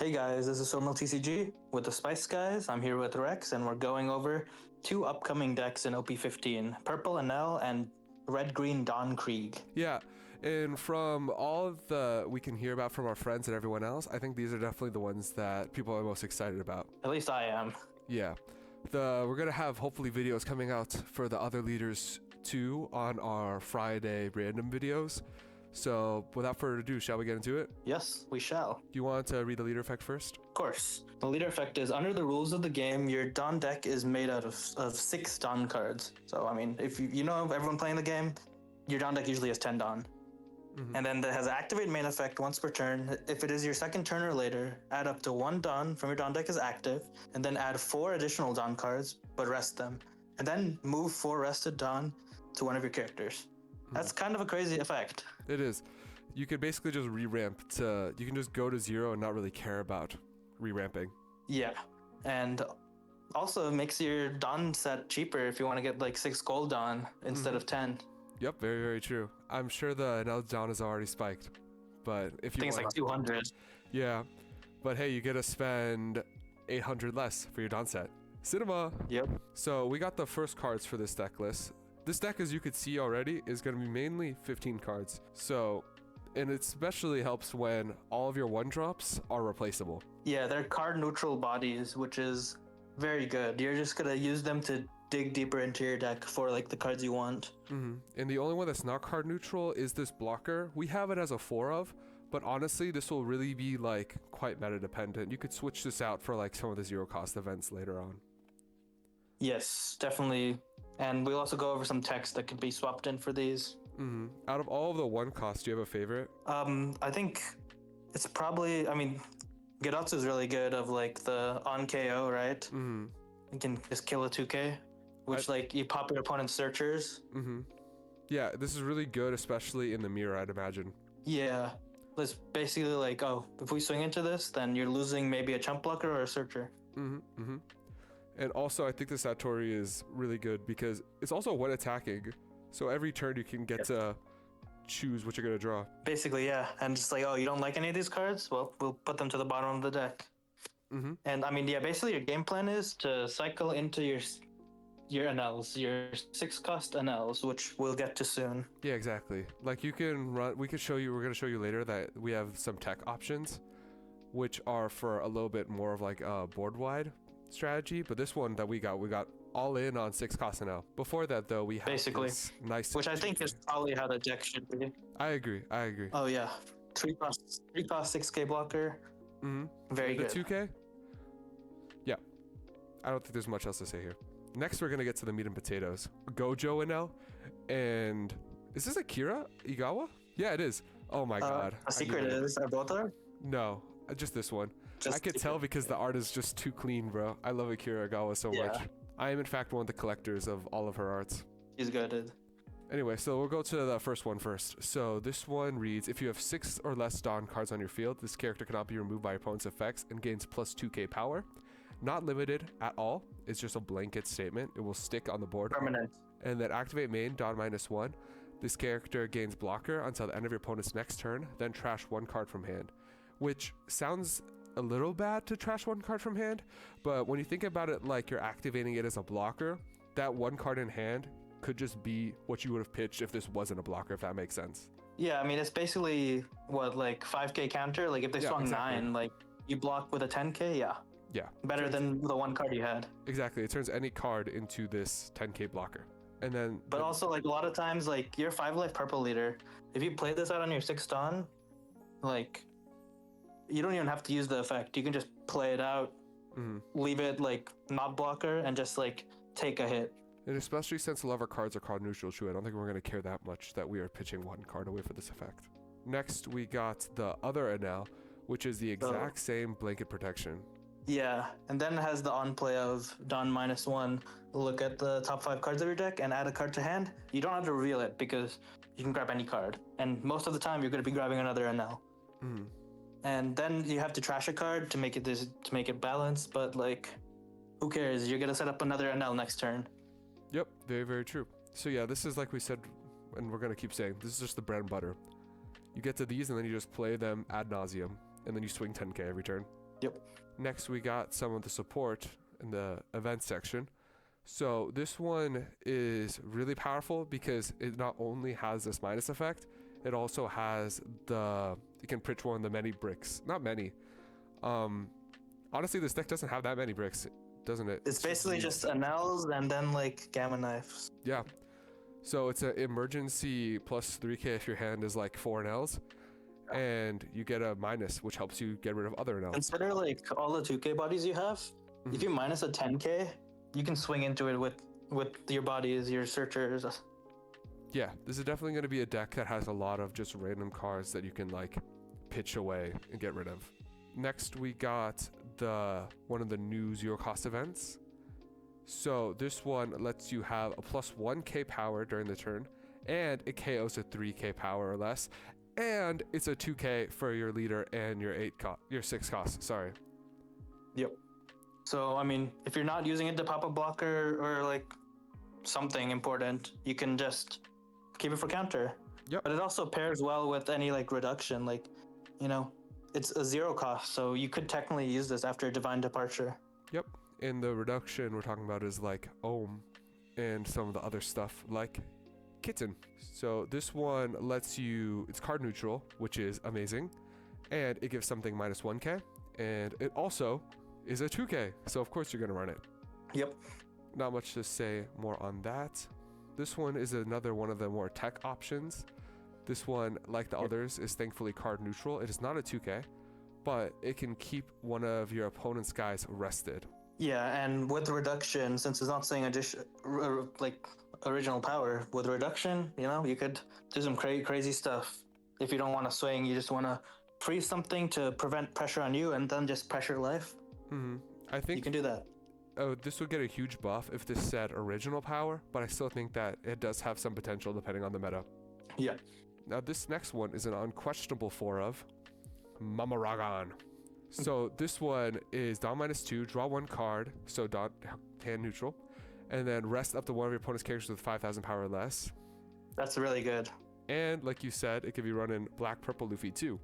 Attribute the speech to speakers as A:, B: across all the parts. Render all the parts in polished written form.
A: Hey guys, this is Somal TCG with the Spice Guys. I'm here with Rex, and we're going over two upcoming decks in OP15: Purple Enel and Red Green Dawn Krieg.
B: Yeah, and from all of the we can hear about from our friends and everyone else, I think these are definitely the ones that people are most excited about.
A: At least I am.
B: Yeah, we're gonna have hopefully videos coming out for the other leaders too on our Friday random videos. So without further ado, shall we get into it?
A: Yes, we shall.
B: Do you want to read the leader effect first?
A: Of course. The leader effect is, under the rules of the game, your Dawn deck is made out of 6 Dawn cards. So, I mean, if you know everyone playing the game, your Dawn deck usually has 10 Dawn. And then it has an activate main effect once per turn. If it is your second turn or later, add up to 1 Dawn from your Dawn deck as active, and then add 4 additional Dawn cards, but rest them. And then move 4 rested Dawn to one of your characters. That's kind of a crazy effect.
B: It is. You could basically just re-ramp to, you can just go to 0 and not really care about re-ramping.
A: Yeah. And also it makes your Dawn set cheaper if you want to get like 6 gold Dawn instead of 10.
B: Yep, very, very true. I'm sure the Enel Dawn is already spiked, but if you
A: I think it's like 200.
B: Yeah, but hey, you get to spend 800 less for your Dawn set. Cinema!
A: Yep.
B: So we got the first cards for this deck list. This deck, as you could see already, is going to be mainly 15 cards. So, and it especially helps when all of your 1-drops are replaceable.
A: Yeah, they're card neutral bodies, which is very good. You're just gonna use them to dig deeper into your deck for like the cards you want.
B: And the only one that's not card neutral is this blocker. We have it as a 4 of, but honestly, this will really be like quite meta dependent. You could switch this out for like some of the 0 cost events later on.
A: Yes, definitely. And we'll also go over some text that could be swapped in for these.
B: Out of all of the 1 cost, do you have a favorite?
A: I think it's probably, I mean, Gedatsu is really good of like the on KO, right? You can just kill a 2K, which like you pop your opponent's searchers.
B: Yeah, this is really good, especially in the mirror, I'd imagine.
A: Yeah, it's basically like, oh, if we swing into this, then you're losing maybe a chump blocker or a searcher.
B: And also, I think the Satori is really good because it's also one attacking. So every turn you can get to choose what you're going to draw.
A: Basically, yeah. And just like, oh, you don't like any of these cards? Well, we'll put them to the bottom of the deck. And I mean, yeah, basically your game plan is to cycle into your Enels, your 6-cost Enels, which we'll get to soon.
B: Yeah, exactly. Like you can run, we're going to show you later that we have some tech options, which are for a little bit more of like a board-wide strategy, but this one that we got all in on 6 cost now. Before that though, we have
A: basically
B: this nice,
A: which I think is probably how the deck should be.
B: I agree.
A: Oh yeah, 3 cost 6K blocker. Very
B: the
A: good.
B: 2K. Yeah, I don't think there's much else to say here. Next, we're gonna get to the meat and potatoes. Gojo Enel, and is this Akira Igawa? Yeah, it is. Oh my god.
A: A secret is are both are?
B: No, just this one.
A: Just
B: I could tell because the art is just too clean, bro. I love Akira Agawa so much. I am in fact one of the collectors of all of her arts.
A: He's good.
B: Anyway, so we'll go to the first one first. So this one reads, if you have 6 or less Dawn cards on your field, this character cannot be removed by your opponent's effects and gains plus 2k power. Not limited at all. It's just a blanket statement. It will stick on the board.
A: Permanent.
B: And then activate main, Dawn -1. This character gains blocker until the end of your opponent's next turn, then trash 1 card from hand. Which sounds a little bad to trash 1 card from hand, but when you think about it like you're activating it as a blocker, that 1 card in hand could just be what you would have pitched if this wasn't a blocker, if that makes sense.
A: Yeah, I mean, it's basically what, like 5K counter? Like if they swung
B: exactly.
A: 9, like you block with a 10K,
B: Yeah.
A: better than the 1 card you had.
B: Exactly. It turns any card into this 10k blocker. And then
A: But also, like, a lot of times, like, your 5-life purple leader, if you play this out on your 6 Dawn, like, you don't even have to use the effect. You can just play it out, leave it, like, not blocker, and just, like, take a hit.
B: And especially since a lot of our cards are card neutral too, I don't think we're going to care that much that we are pitching 1 card away for this effect. Next, we got the other Enel, which is the exact same blanket protection.
A: Yeah, and then it has the on-play of Dawn -1. Look at the top 5 cards of your deck and add a card to hand. You don't have to reveal it because you can grab any card. And most of the time, you're going to be grabbing another Enel. And then you have to trash a card to make it balanced, but like, who cares? You're going to set up another Enel next turn.
B: Yep, very, very true. So yeah, this is like we said, and we're going to keep saying, this is just the bread and butter. You get to these and then you just play them ad nauseum, and then you swing 10k every turn.
A: Yep.
B: Next, we got some of the support in the event section. So this one is really powerful because it not only has this minus effect, it also has you can pitch one of the many bricks. Not many. Honestly, this deck doesn't have that many bricks, doesn't it?
A: It's basically just Enels and then like Gamma Knives.
B: Yeah. So it's an emergency plus 3k if your hand is like 4 Ls, and you get a minus, which helps you get rid of other Ls.
A: Consider like all the 2k bodies you have. If you minus a 10k, you can swing into it with your bodies, your searchers.
B: Yeah, this is definitely going to be a deck that has a lot of just random cards that you can like pitch away and get rid of. Next, we got one of the new 0 cost events. So this one lets you have a plus 1k power during the turn, and it KOs a 3k power or less, and it's a 2k for your leader and your 6 cost. Sorry.
A: Yep. So I mean, if you're not using it to pop a blocker or like something important, you can just keep it for counter.
B: Yep.
A: But it also pairs well with any like reduction, like, you know, it's a 0 cost, so you could technically use this after Divine Departure.
B: Yep. And the reduction we're talking about is like Ohm and some of the other stuff like Kitten. So this one lets you, it's card neutral, which is amazing, and it gives something minus 1k, and it also is a 2k, so of course you're going to run it.
A: Yep.
B: Not much to say more on that. This one is another one of the more tech options. This one, like the others, is thankfully card neutral. It is not a 2k, but it can keep one of your opponent's guys rested.
A: Yeah, and with the reduction, since it's not saying like original power, with reduction, you know, you could do some crazy stuff. If you don't want to swing, you just want to freeze something to prevent pressure on you and then just pressure life.
B: I think
A: you can do that.
B: Oh, this would get a huge buff if this said original power, but I still think that it does have some potential depending on the meta.
A: Yeah.
B: Now this next one is an unquestionable 4 of Mamaragan. So this one is Dawn -2, draw 1 card, so Dawn hand neutral, and then rest up to one of your opponent's characters with 5,000 power or less.
A: That's really good.
B: And like you said, it could be running black purple Luffy too.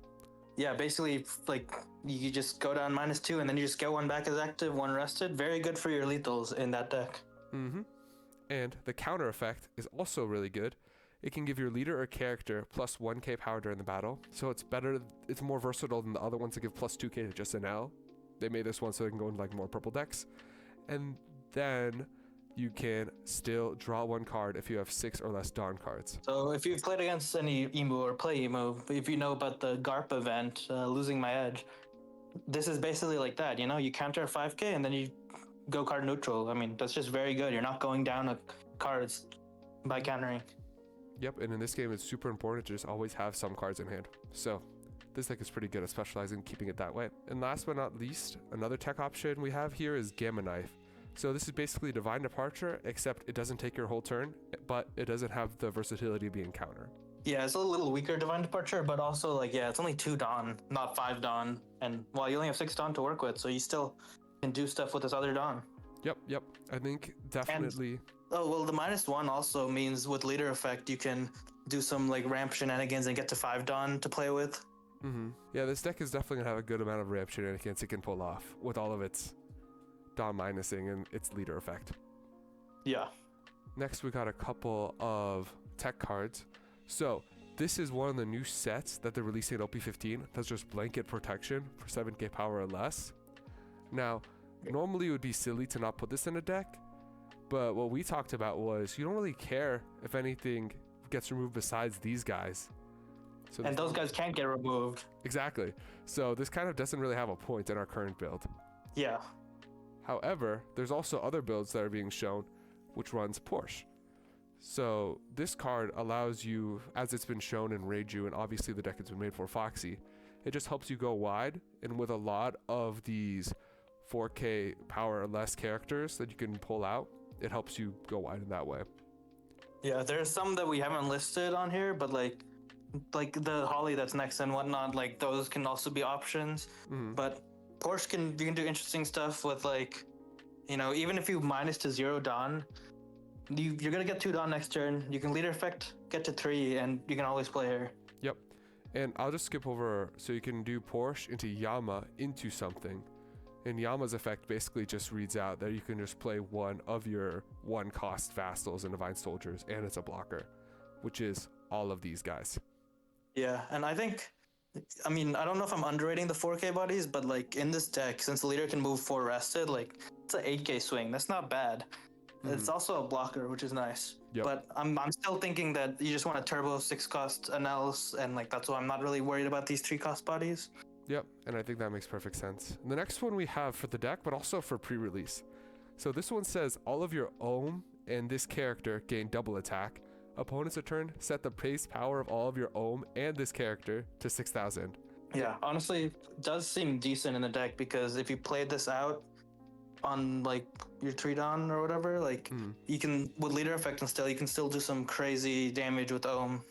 A: Yeah, basically, like, you just go down -2 and then you just get one back as active, one rested. Very good for your lethals in that deck.
B: And the counter effect is also really good. It can give your leader or character plus 1k power during the battle. So it's better, it's more versatile than the other ones that give plus 2k to just an L. They made this one so it can go into like more purple decks. And then you can still draw 1 card if you have 6 or less Dawn cards.
A: So if you've played against any emu or play emu, if you know about the GARP event, Losing My Edge, this is basically like that, you know? You counter 5k and then you go card neutral. I mean, that's just very good. You're not going down a cards by countering.
B: Yep, and in this game, it's super important to just always have some cards in hand. So this deck is pretty good at specializing, keeping it that way. And last but not least, another tech option we have here is Gamma Knife. So this is basically Divine Departure, except it doesn't take your whole turn, but it doesn't have the versatility of being counter.
A: Yeah, it's a little weaker Divine Departure, but also, like, yeah, it's only 2 Dawn, not 5 Dawn. And, well, you only have 6 Dawn to work with, so you still can do stuff with this other Dawn.
B: Yep. I think definitely...
A: Oh, well, the -1 also means with leader effect, you can do some, like, ramp shenanigans and get to 5 Dawn to play with.
B: Yeah, this deck is definitely going to have a good amount of ramp shenanigans it can pull off with all of its Dawn minusing and its leader effect.
A: Yeah.
B: Next, we got a couple of tech cards. So this is one of the new sets that they're releasing at OP15 that's just blanket protection for 7k power or less. Now, normally it would be silly to not put this in a deck, but what we talked about was you don't really care if anything gets removed besides these guys. So
A: and those guys can't get removed.
B: Exactly. So this kind of doesn't really have a point in our current build.
A: Yeah.
B: However, there's also other builds that are being shown, which runs Porsche. So this card allows you, as it's been shown in Reiju, and obviously the deck has been made for Foxy, it just helps you go wide, and with a lot of these 4k power or less characters that you can pull out, it helps you go wide in that way.
A: Yeah, there's some that we haven't listed on here, but like the Holly that's next and whatnot, like those can also be options. But Porsche you can do interesting stuff with, like, you know, even if you -0 Dawn, you're gonna get 2 Dawn next turn. You can leader effect, get to 3, and you can always play her.
B: Yep. And I'll just skip over, so you can do Porsche into Yama into something. And Yama's effect basically just reads out that you can just play one of your 1-cost Vassals and Divine Soldiers, and it's a blocker, which is all of these guys.
A: Yeah, and I think, I mean, I don't know if I'm underrating the 4K bodies, but like in this deck, since the leader can move 4 rested, like it's an 8K swing. That's not bad. It's also a blocker, which is nice.
B: Yep.
A: But I'm still thinking that you just want a turbo 6-cost Enels, and like that's why I'm not really worried about these 3-cost bodies.
B: Yep, and I think that makes perfect sense. The next one we have for the deck, but also for pre-release. So this one says all of your Ohm and this character gain double attack. Opponents a turn, set the base power of all of your Ohm and this character to 6,000.
A: Yeah, honestly, it does seem decent in the deck because if you played this out on like your 3-Don or whatever, like you can, with leader effect and still, you can still do some crazy damage with Ohm.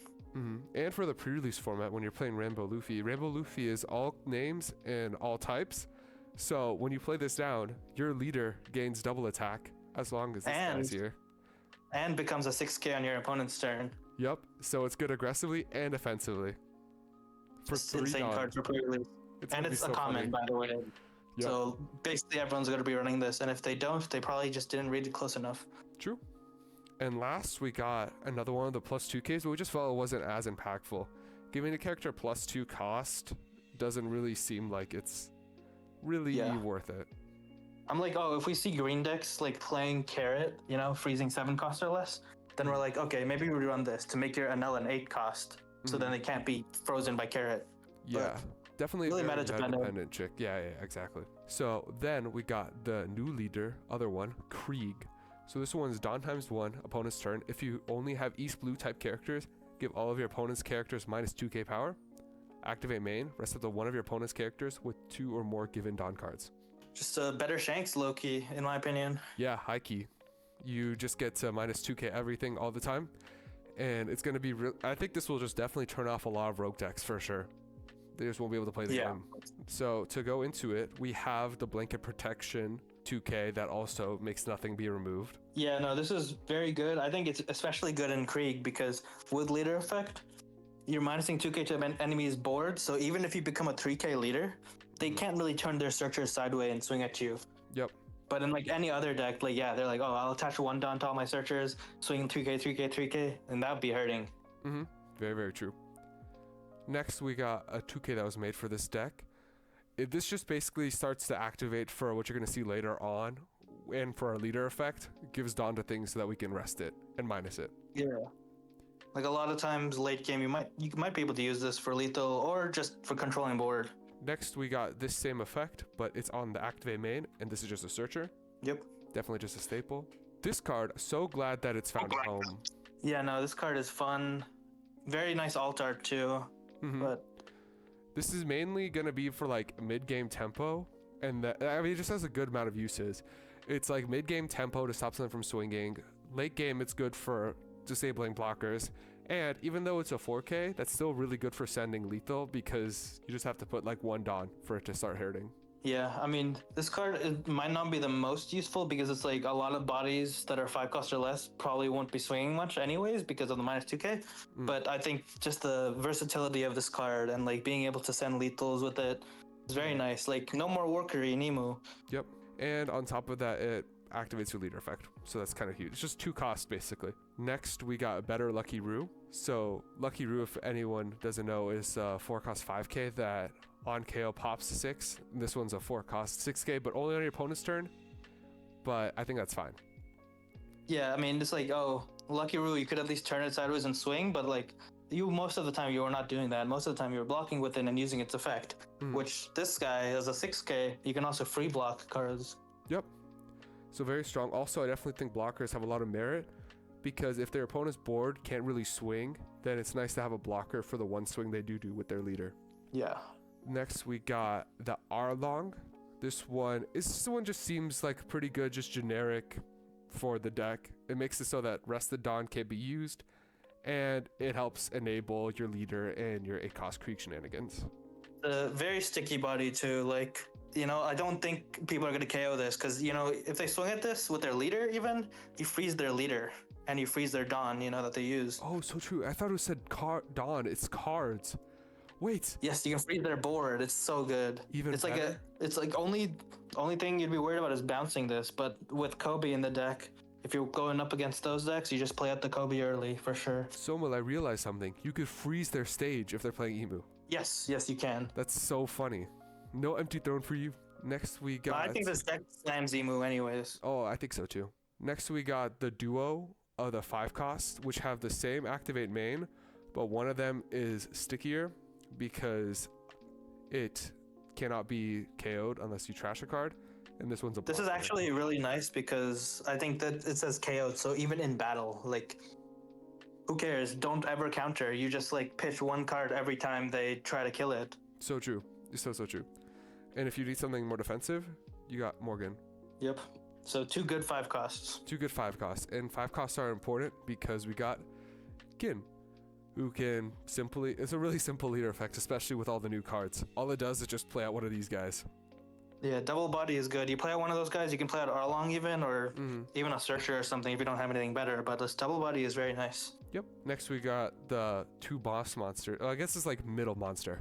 B: And for the pre-release format, when you're playing Rainbow Luffy is all names and all types. So when you play this down, your leader gains double attack as long as this guy's here.
A: And becomes a 6K on your opponent's turn.
B: Yep, so it's good aggressively and offensively. For
A: It's insane card for pre-release. And it's a common, by the way. Yep. So basically everyone's going to be running this, and if they don't, they probably just didn't read it close enough.
B: True. And last, we got another one of the plus 2Ks, but we just felt it wasn't as impactful. Giving a character plus 2 cost doesn't really seem like it's really worth it.
A: I'm like, oh, if we see green decks like playing Carrot, you know, freezing 7 cost or less, then we're like, okay, maybe we run this to make your Enel an 8 cost, so then they can't be frozen by Carrot.
B: Yeah, but definitely
A: really
B: a dependent chick. Yeah, exactly. So then we got the new leader, other one, Krieg. So this one's Dawn times 1, opponent's turn. If you only have East Blue type characters, give all of your opponent's characters minus 2k power. Activate main, rest up to one of your opponent's characters with 2 or more given Dawn cards.
A: Just a better Shanks, low-key, in my opinion.
B: Yeah, high key. You just get to minus 2k everything all the time. And it's going to be I think this will just definitely turn off a lot of rogue decks for sure. They just won't be able to play the game. So to go into it, we have the Blanket Protection 2k that also makes nothing be removed.
A: Yeah, no, this is very good. I think it's especially good in Krieg because with leader effect, you're minusing 2k to an enemy's board, so even if you become a 3k leader, they can't really turn their searchers sideways and swing at you.
B: Yep.
A: But in like any other deck, like they're like, oh, I'll attach 1 Dawn to all my searchers, swing 3k, 3k, 3k, and that would be hurting.
B: Very, very true. Next, we got a 2k that was made for this deck. This just basically starts to activate for what you're going to see later on, and for our leader effect, gives Dawn to things so that we can rest it and minus it.
A: Yeah. Like a lot of times late game, you might be able to use this for lethal or just for controlling board.
B: Next, we got this same effect, but it's on the activate main, and this is just a searcher.
A: Yep.
B: Definitely just a staple. This card, so glad that it's found a home.
A: Yeah, no, this card is fun. Very nice alt art too. But
B: this is mainly going to be for like mid-game tempo, and it just has a good amount of uses. It's like mid-game tempo to stop something from swinging. Late game, it's good for disabling blockers. And even though it's a 4K, that's still really good for sending lethal because you just have to put like 1 Dawn for it to start hurting.
A: Yeah, I mean, this card might not be the most useful because it's like a lot of bodies that are 5 cost or less probably won't be swinging much anyways because of the minus 2k. But I think just the versatility of this card and like being able to send lethals with it is very nice. Like no more Workery in Emu.
B: Yep. And on top of that, it activates your leader effect. So that's kind of huge. It's just 2 costs basically. Next, we got a better Lucky Roo. So Lucky Roo, if anyone doesn't know, is 4 cost 5k that on KO pops to 6. This one's a 4 cost 6k, but only on your opponent's turn. But I think that's fine.
A: Yeah, I mean, it's like, oh, Lucky Roo, you could at least turn it sideways and swing, but like most of the time you were not doing that. Most of the time you were blocking with it and using its effect, which this guy has a 6k. You can also free block cards.
B: Yep. So very strong. Also, I definitely think blockers have a lot of merit because if their opponent's board can't really swing, then it's nice to have a blocker for the one swing they do with their leader.
A: Yeah.
B: Next, we got the Arlong. This one just seems like pretty good, just generic for the deck. It makes it so that Rested Dawn can't be used, and it helps enable your leader and your 8-cost Krieg shenanigans.
A: The very sticky body too, like, you know, I don't think people are going to KO this because, you know, if they swing at this with their leader even, you freeze their leader and you freeze their Dawn, you know, that they use.
B: Oh, so true. I thought it said Dawn. It's cards. Wait,
A: Yes, you can freeze their board. It's so good.
B: even
A: It's like
B: better?
A: it's like only thing you'd be worried about is bouncing this, but with Kobe in the deck, if you're going up against those decks, you just play out the Kobe early for sure.
B: Somil, I realized something. You could freeze their stage if they're playing Emu.
A: Yes, yes, you can.
B: That's so funny. No empty throne for you. Next we
A: But
B: got...
A: I think this deck slams Emu anyways.
B: Oh, I think so too. Next we got the duo of the 5 cost, which have the same activate main, but one of them is stickier because it cannot be KO'd unless you trash a card, and this one's a
A: This is
B: blocker.
A: actually really nice because I think that it says KO'd, so even in battle, like, who cares? Don't ever counter. You just like pitch one card every time they try to kill it.
B: So true. So true. And if you need something more defensive, you got Morgan.
A: Yep. So 2 good 5 costs.
B: 2 good 5 costs. And 5 costs are important because we got Gin, who can simply... It's a really simple leader effect, especially with all the new cards. All it does is just play out one of these guys.
A: Yeah, double body is good. You play out one of those guys, you can play out Arlong even, or even a Searcher or something if you don't have anything better, but this double body is very nice.
B: Yep. Next we got the 2 boss monster. I guess it's like middle monster.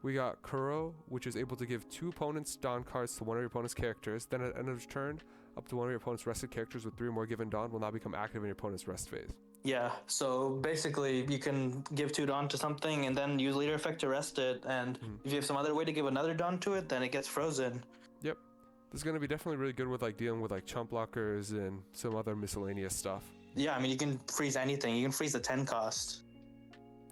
B: We got Kuro, which is able to give 2 opponents Dawn cards to one of your opponent's characters. Then at the end of turn, up to one of your opponent's rested characters with 3 or more given Dawn will now become active in your opponent's rest phase.
A: Yeah, so basically you can give 2 Dawn to something and then use leader effect to rest it, and if you have some other way to give another Dawn to it, then it gets frozen.
B: Yep. This is going to be definitely really good with like dealing with like chump blockers and some other miscellaneous stuff.
A: Yeah, I mean, you can freeze anything. You can freeze the 10 cost.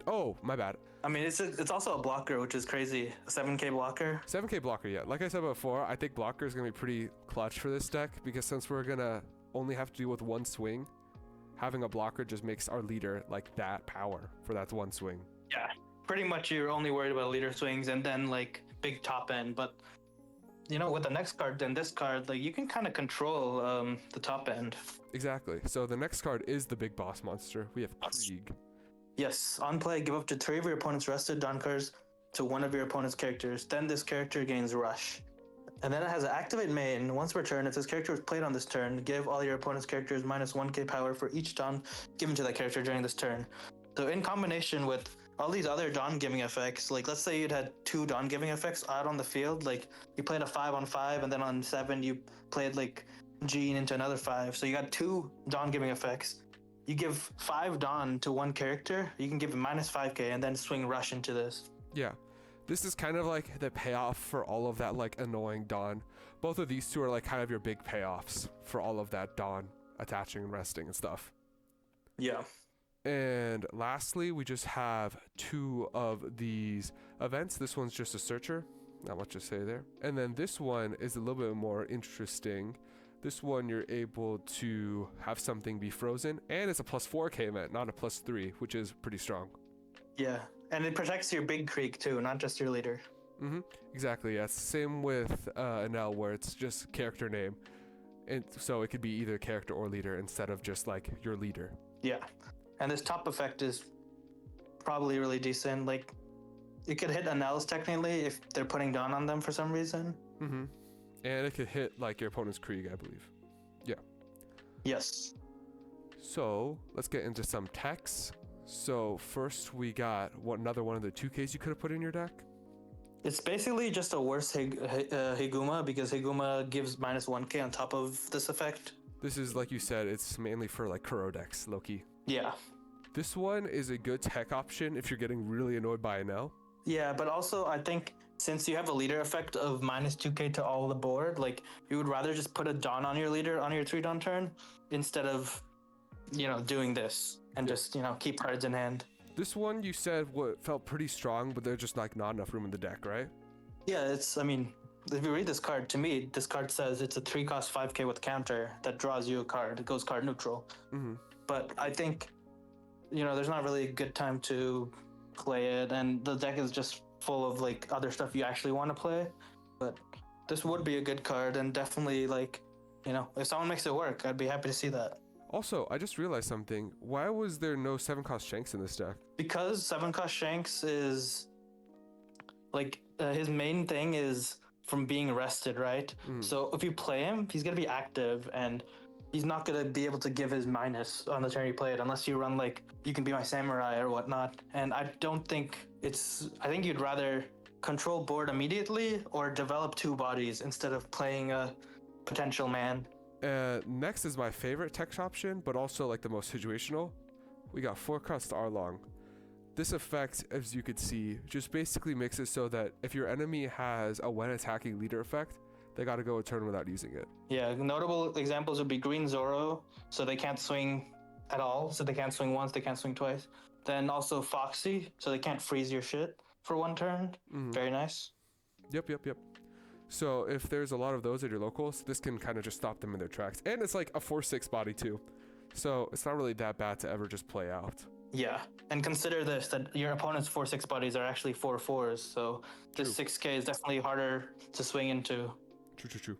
B: Oh, my bad.
A: I mean, it's also a blocker, which is crazy. A 7k blocker.
B: 7k blocker, yeah. Like I said before, I think blocker is going to be pretty clutch for this deck because since we're going to only have to deal with one swing, having a blocker just makes our leader like that power for that one swing.
A: Yeah, pretty much you're only worried about leader swings and then like big top end, but you know, with the next card and this card, like you can kind of control the top end.
B: Exactly. So the next card is the big boss monster. We have Krieg.
A: Yes, on play, give up to 3 of your opponent's rested Dawn cards to one of your opponent's characters. Then this character gains Rush. And then it has an activate main. Once per turn, if this character was played on this turn, give all your opponent's characters minus 1k power for each Dawn given to that character during this turn. So in combination with all these other Dawn giving effects, like let's say you'd had 2 Dawn giving effects out on the field, like you played a 5-on-5 and then on 7 you played like Gene into another 5. So you got 2 Dawn giving effects. You give 5 Dawn to one character, you can give it minus 5k and then swing Rush into this.
B: Yeah. This is kind of like the payoff for all of that like annoying Dawn. Both of these two are like kind of your big payoffs for all of that Dawn attaching and resting and stuff.
A: Yeah.
B: And lastly, we just have 2 of these events. This one's just a searcher. Not much to say there. And then this one is a little bit more interesting. This one you're able to have something be frozen, and it's a plus 4k event, not a plus 3, which is pretty strong.
A: Yeah, and it protects your big Krieg too, not just your leader.
B: Exactly, yes. Same with Enel, where it's just character name. And so it could be either character or leader instead of just like your leader.
A: Yeah, and this top effect is probably really decent. Like, you could hit Enel's technically if they're putting Dawn on them for some reason.
B: And it could hit like your opponent's Krieg, I believe. Yeah.
A: Yes.
B: So let's get into some techs. So first we got another one of the 2Ks you could have put in your deck.
A: It's basically just a worse Higuma because Higuma gives minus 1k on top of this effect.
B: This is, like you said, it's mainly for like Kuro decks, low-key.
A: Yeah.
B: This one is a good tech option if you're getting really annoyed by Enel.
A: Yeah, but also I think since you have a leader effect of minus 2k to all the board, like you would rather just put a Dawn on your leader on your 3 Dawn turn instead of, you know, doing this and just, you know, keep cards in hand.
B: This one you said felt pretty strong, but there's just like not enough room in the deck, right?
A: Yeah, it's, I mean, if you read this card, to me, this card says it's a 3 cost 5k with counter that draws you a card. It goes card neutral. But I think, you know, there's not really a good time to play it, and the deck is just full of like other stuff you actually want to play. But this would be a good card, and definitely, like, you know, if someone makes it work, I'd be happy to see that.
B: Also, I just realized something. Why was there no 7 cost Shanks in this deck?
A: Because 7 cost Shanks is like his main thing is from being rested, right? So if you play him, he's gonna be active, and he's not gonna be able to give his minus on the turn you play it unless you run like you can be my samurai or whatnot. And I don't think it's. I think you'd rather control board immediately or develop two bodies instead of playing a potential man.
B: Next is my favorite text option, but also like the most situational. We got Forecast Arlong. This effect, as you could see, just basically makes it so that if your enemy has a when attacking leader effect, they got to go a turn without using it.
A: Yeah, notable examples would be Green Zoro, so they can't swing at all. So they can't swing once, they can't swing twice. Then also Foxy, so they can't freeze your shit for one turn. Very nice.
B: Yep. So if there's a lot of those at your locals, this can kind of just stop them in their tracks. And it's like a 4/6 body too. So it's not really that bad to ever just play out.
A: Yeah, and consider this, that your opponent's 4/6 bodies are actually 4/4s, so this 6k is definitely harder to swing into.
B: True.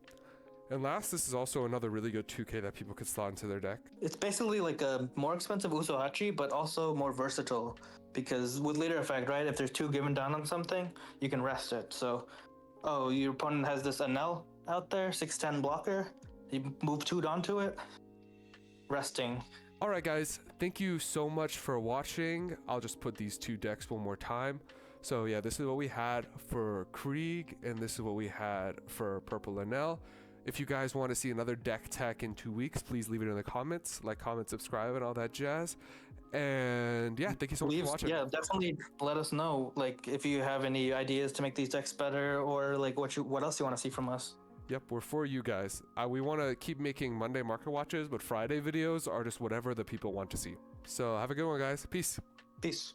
B: And last, this is also another really good 2k that people could slot into their deck.
A: It's basically like a more expensive Usohachi, but also more versatile, because with leader effect, right, if there's two given down on something, you can rest it. So, oh, your opponent has this Enel out there, 6/10 blocker, you move 2 onto it, resting.
B: Alright guys, thank you so much for watching. I'll just put these two decks one more time. So yeah, this is what we had for Krieg, and this is what we had for Purple Enel. If you guys want to see another deck tech in 2 weeks, please leave it in the comments. Like, comment, subscribe, and all that jazz. And yeah, thank you so much for watching.
A: Yeah, definitely let us know, like, if you have any ideas to make these decks better, or like what else you want to see from us.
B: Yep, we're for you guys. We want to keep making Monday market watches, but Friday videos are just whatever the people want to see. So have a good one, guys. Peace.
A: Peace.